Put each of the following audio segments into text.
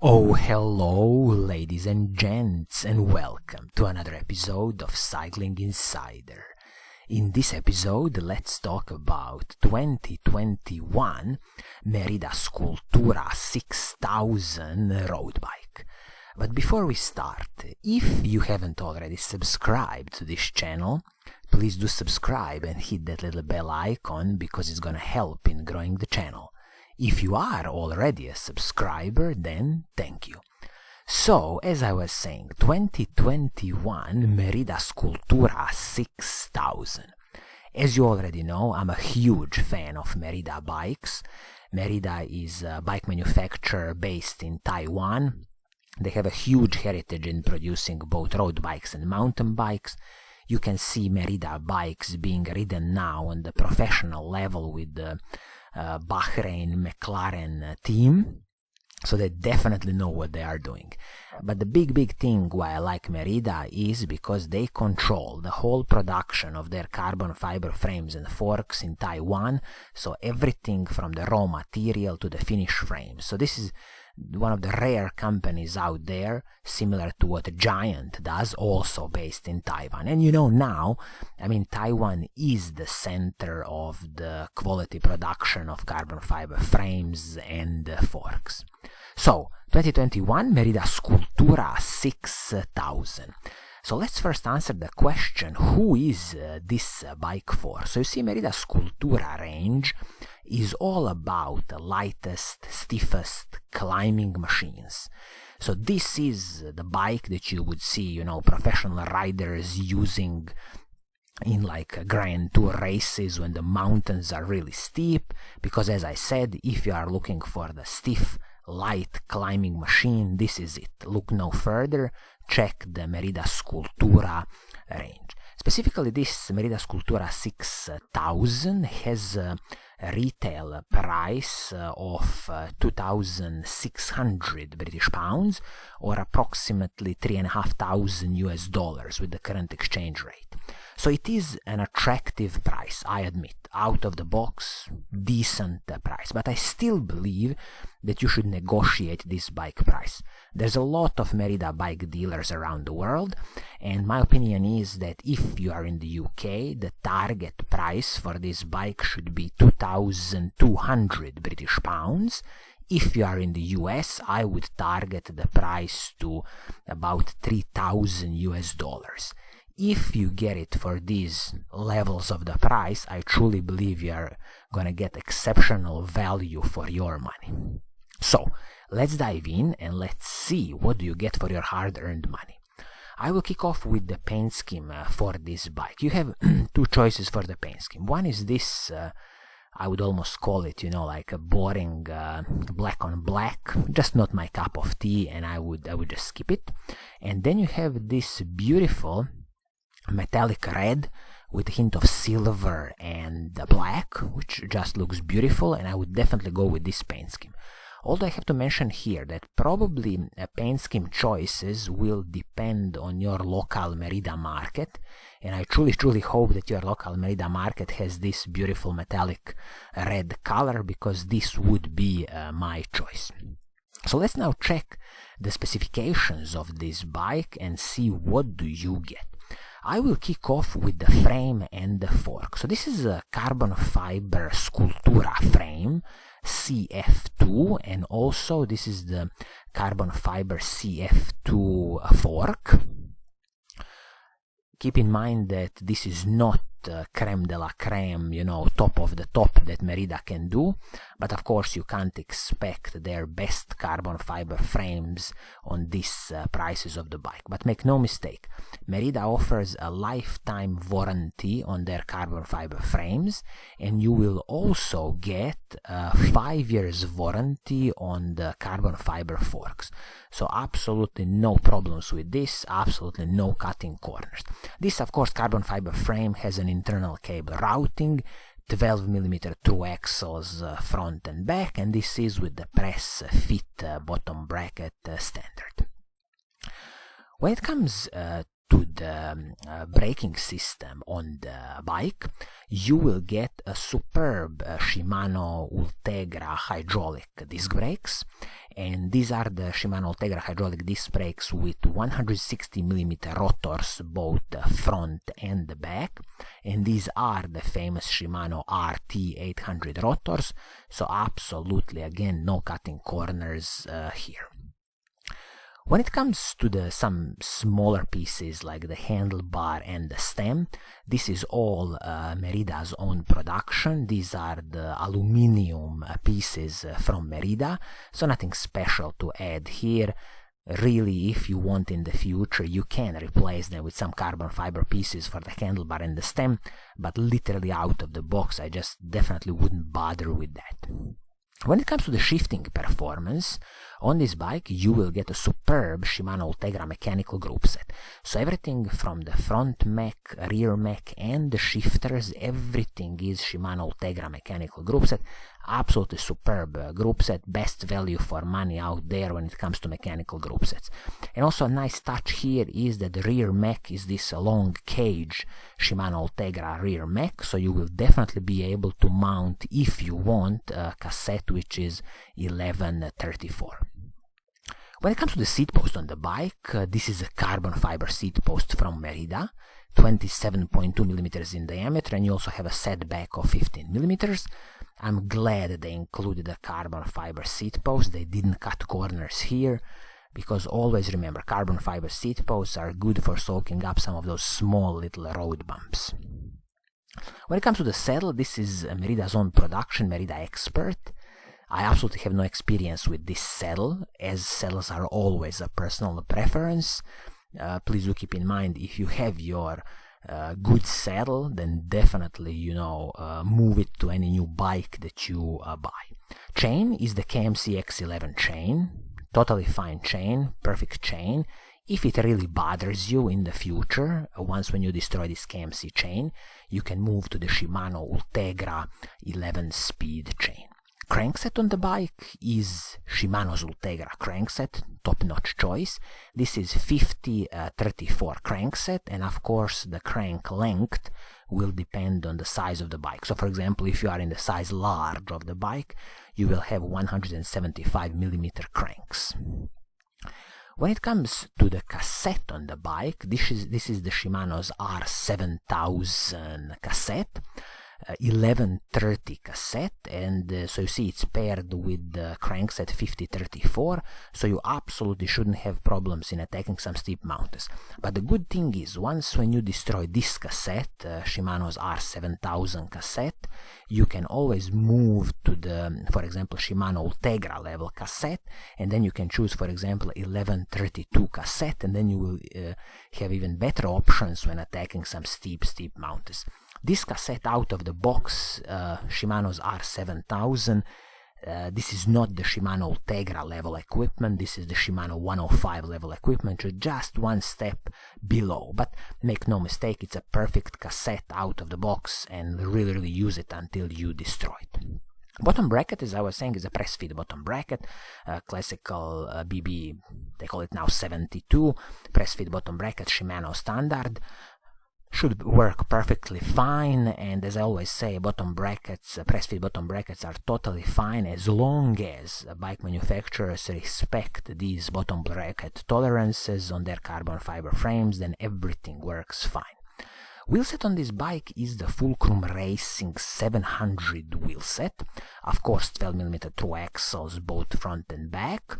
Oh, hello, ladies and gents, and welcome to another episode of Cycling Insider. In this episode, let's talk about 2021 Merida Scultura 6000 road bike. But before we start, if you haven't already subscribed to this channel, please do subscribe and hit that little bell icon because it's gonna help in growing the channel. If you are already a subscriber, then thank you. So, as I was saying, 2021 Merida Scultura 6000. As you already know, I'm a huge fan of Merida Bikes. Merida is a bike manufacturer based in Taiwan. They have a huge heritage in producing both road bikes and mountain bikes. You can see Merida Bikes being ridden now on the professional level with the Bahrain McLaren team, so they definitely know what they are doing. But the big thing why I like Merida is because they control the whole production of their carbon fiber frames and forks in Taiwan, so everything from the raw material to the finished frame. So this is one of the rare companies out there, similar to what Giant does, also based in Taiwan. And you know now, Taiwan is the center of the quality production of carbon fiber frames and forks. So, 2021 Merida Scultura 6000. So let's first answer the question, who is this bike for? So you see, Merida Scultura range is all about the lightest, stiffest climbing machines. So this is the bike that you would see, professional riders using in like Grand Tour races when the mountains are really steep, because as I said, if you are looking for the stiff, light climbing machine, this is it. Look no further, check the Merida Scultura range. Specifically, this Merida Scultura 6000 has a retail price of 2,600 British pounds, or approximately $3,500 with the current exchange rate. So it is an attractive price, I admit, out of the box, decent price, but I still believe that you should negotiate this bike price. There's a lot of Merida bike dealers around the world, and my opinion is that if you are in the UK, the target price for this bike should be 2,200 British pounds. If you are in the US, I would target the price to about $3,000. If you get it for these levels of the price, I truly believe you are gonna get exceptional value for your money. So, let's dive in and let's see what do you get for your hard-earned money. I will kick off with the paint scheme for this bike. You have two choices for the paint scheme. One is this, I would almost call it, like a boring black on black, just not my cup of tea, and I would just skip it. And then you have this beautiful metallic red with a hint of silver and black, which just looks beautiful, and I would definitely go with this paint scheme. Although I have to mention here that probably paint scheme choices will depend on your local Merida market, and I truly hope that your local Merida market has this beautiful metallic red color, because this would be my choice. So let's now check the specifications of this bike and see what do you get. I will kick off with the frame and the fork. So this is a carbon fiber Scultura frame, CF2, and also this is the carbon fiber CF2 fork. Keep in mind that this is not creme de la creme, top of the top that Merida can do, but of course you can't expect their best carbon fiber frames on these prices of the bike. But make no mistake, Merida offers a lifetime warranty on their carbon fiber frames, and you will also get a 5 years warranty on the carbon fiber forks. So absolutely no problems with this, absolutely no cutting corners. This, of course, carbon fiber frame has an internal cable routing, 12mm through axles front and back, and this is with the press fit bottom bracket standard. When it comes to the braking system on the bike, you will get a superb Shimano Ultegra hydraulic disc brakes, and these are the Shimano Ultegra hydraulic disc brakes with 160mm rotors, both the front and the back, and these are the famous Shimano RT800 rotors, so absolutely, again, no cutting corners here. When it comes to some smaller pieces like the handlebar and the stem, this is all Merida's own production. These are the aluminium pieces from Merida, so nothing special to add here. Really, if you want in the future, you can replace them with some carbon fiber pieces for the handlebar and the stem, but literally out of the box, I just definitely wouldn't bother with that. When it comes to the shifting performance, on this bike you will get a superb Shimano Ultegra mechanical group set. So everything from the front mech, rear mech and the shifters, everything is Shimano Ultegra mechanical group set. Absolutely superb group set, best value for money out there when it comes to mechanical group sets. And also a nice touch here is that the rear mech is this long cage Shimano Ultegra rear mech, so you will definitely be able to mount, if you want, a cassette which is 1134. When it comes to the seat post on the bike, this is a carbon fiber seat post from Merida, 27.2mm in diameter, and you also have a setback of 15mm. I'm glad they included a carbon fiber seat post. They didn't cut corners here, because always remember, carbon fiber seat posts are good for soaking up some of those small little road bumps. When it comes to the saddle, this is Merida's own production, Merida Expert. I absolutely have no experience with this saddle, as saddles are always a personal preference. Please do keep in mind, if you have your good saddle, then definitely, move it to any new bike that you buy. Chain is the KMC X11 chain, totally fine chain, perfect chain. If it really bothers you in the future, once when you destroy this KMC chain, you can move to the Shimano Ultegra 11-speed chain. Crankset on the bike is Shimano's Ultegra crankset, top-notch choice. This is 50-34 crankset, and of course the crank length will depend on the size of the bike. So for example, if you are in the size large of the bike, you will have 175mm cranks. When it comes to the cassette on the bike, this is the Shimano's R7000 cassette. 1130 cassette, and so you see it's paired with the crankset 50-34, so you absolutely shouldn't have problems in attacking some steep mountains. But the good thing is, once when you destroy this cassette, Shimano's R7000 cassette, you can always move to the, for example, Shimano Ultegra level cassette, and then you can choose, for example, 1132 cassette, and then you will have even better options when attacking some steep mountains. This cassette out of the box, Shimano's R7000, this is not the Shimano Ultegra level equipment, this is the Shimano 105 level equipment, just one step below. But make no mistake, it's a perfect cassette out of the box, and really use it until you destroy it. Bottom bracket, as I was saying, is a press feed bottom bracket, classical BB, they call it now 72, press feed bottom bracket, Shimano standard. Should work perfectly fine, and as I always say, bottom brackets, press feed bottom brackets are totally fine as long as bike manufacturers respect these bottom bracket tolerances on their carbon fiber frames, then everything works fine. Wheelset on this bike is the Fulcrum Racing 700 wheelset, of course 12mm through axles both front and back,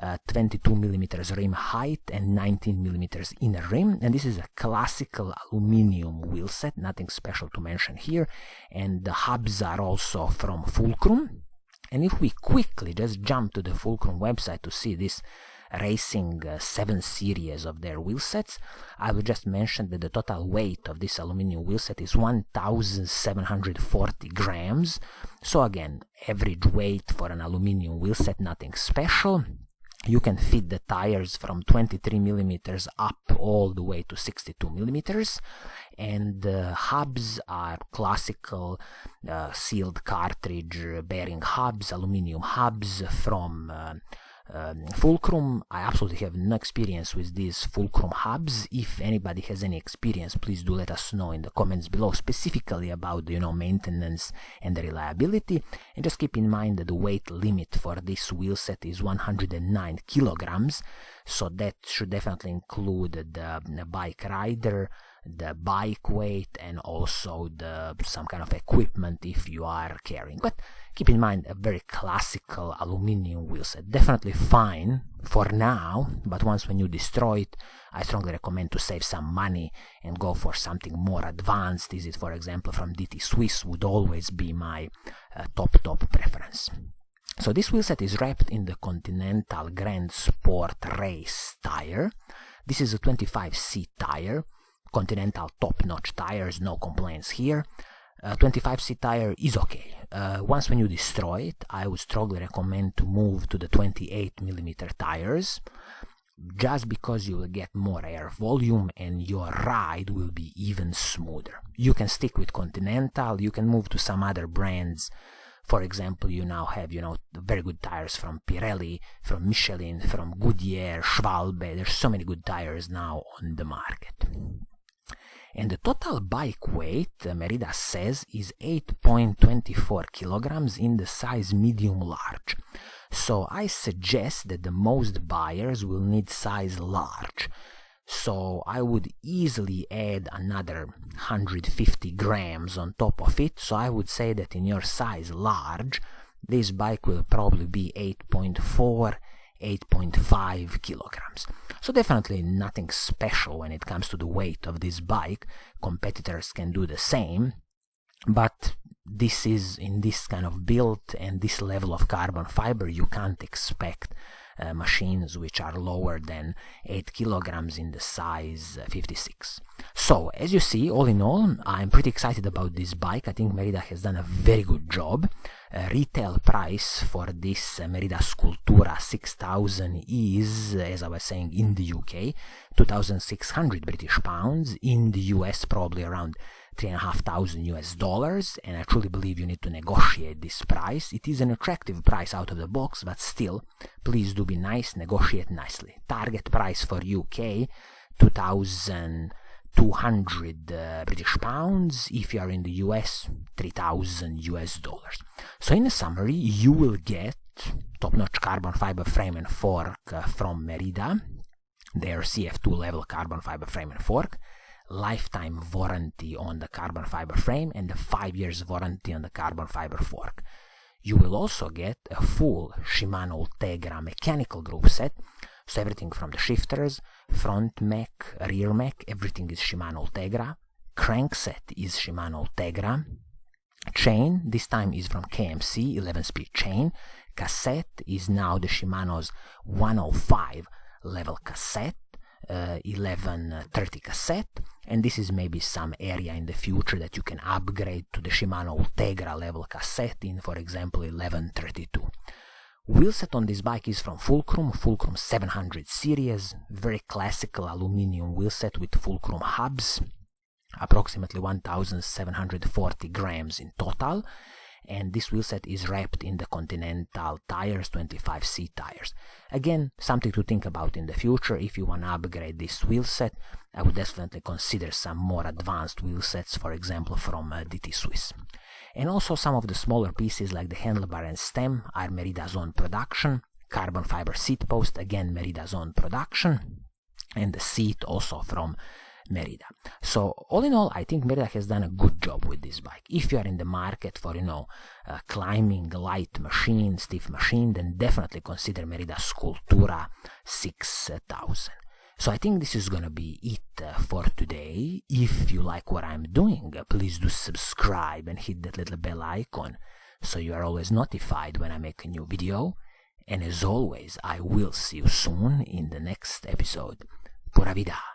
22mm rim height and 19mm inner rim, and this is a classical aluminum wheelset, nothing special to mention here, and the hubs are also from Fulcrum. And if we quickly just jump to the Fulcrum website to see this Racing 7 series of their wheelsets, I will just mention that the total weight of this aluminum wheelset is 1740 grams, so again, average weight for an aluminum wheelset, nothing special. You can fit the tires from 23mm up all the way to 62mm, and the hubs are classical sealed cartridge bearing hubs, aluminum hubs from fulcrum. I absolutely have no experience with these fulcrum hubs. If anybody has any experience, please do let us know in the comments below, specifically about the maintenance and the reliability. And just keep in mind that the weight limit for this wheel set is 109 kilograms, so that should definitely include the bike rider, the bike weight, and also some kind of equipment if you are carrying. But keep in mind, a very classical aluminum wheel set, definitely fine for now, but once when you destroy it, I strongly recommend to save some money and go for something more advanced. Is it, for example, from DT Swiss would always be my top preference. So this wheel set is wrapped in the Continental Grand Sport Race tire. This is a 25C tire. Continental top-notch tires, no complaints here. 25C tire is okay. Once when you destroy it, I would strongly recommend to move to the 28mm tires, just because you will get more air volume and your ride will be even smoother. You can stick with Continental, you can move to some other brands. For example, you now have, very good tires from Pirelli, from Michelin, from Goodyear, Schwalbe. There's so many good tires now on the market. And the total bike weight, Merida says, is 8.24 kilograms in the size medium-large. So I suggest that the most buyers will need size large. So I would easily add another 150 grams on top of it. So I would say that in your size large, this bike will probably be 8.4, 8.5 kilograms. So definitely nothing special when it comes to the weight of this bike. Competitors can do the same, but this is in this kind of build and this level of carbon fiber, you can't expect machines which are lower than 8 kilograms in the size 56. So as you see, all in all, I'm pretty excited about this bike. I think Merida has done a very good job. Retail price for this Merida Scultura 6000 is, as I was saying, in the UK 2,600 British pounds, in the US probably around $3,500 US, and I truly believe you need to negotiate this price. It is an attractive price out of the box, but still, please do be nice, negotiate nicely. Target price for UK 2,200 British pounds. If you are in the US, $3,000 US. So in a summary, you will get top-notch carbon fiber frame and fork from Merida, their CF2 level carbon fiber frame and fork, lifetime warranty on the carbon fiber frame, and a 5 years warranty on the carbon fiber fork. You will also get a full Shimano Ultegra mechanical group set, so everything from the shifters, front mech, rear mech, everything is Shimano Ultegra. Crankset is Shimano Ultegra. Chain, this time is from KMC, 11-speed chain. Cassette is now the Shimano's 105 level cassette, 1130 cassette, and this is maybe some area in the future that you can upgrade to the Shimano Ultegra level cassette in, for example, 1132. Wheelset on this bike is from Fulcrum 700 series, very classical aluminum wheelset with Fulcrum hubs, approximately 1,740 grams in total, and this wheelset is wrapped in the Continental tires, 25C tires. Again, something to think about in the future. If you want to upgrade this wheelset, I would definitely consider some more advanced wheelsets, for example from DT Swiss. And also some of the smaller pieces like the handlebar and stem are Merida's own production. Carbon fiber seat post, again Merida's own production, and the seat also from Merida. So all in all, I think Merida has done a good job with this bike. If you are in the market for climbing light machine, stiff machine, then definitely consider Merida Scultura 6000. So I think this is gonna be it for today. If you like what I'm doing, please do subscribe and hit that little bell icon so you are always notified when I make a new video. And as always, I will see you soon in the next episode. Pura Vida.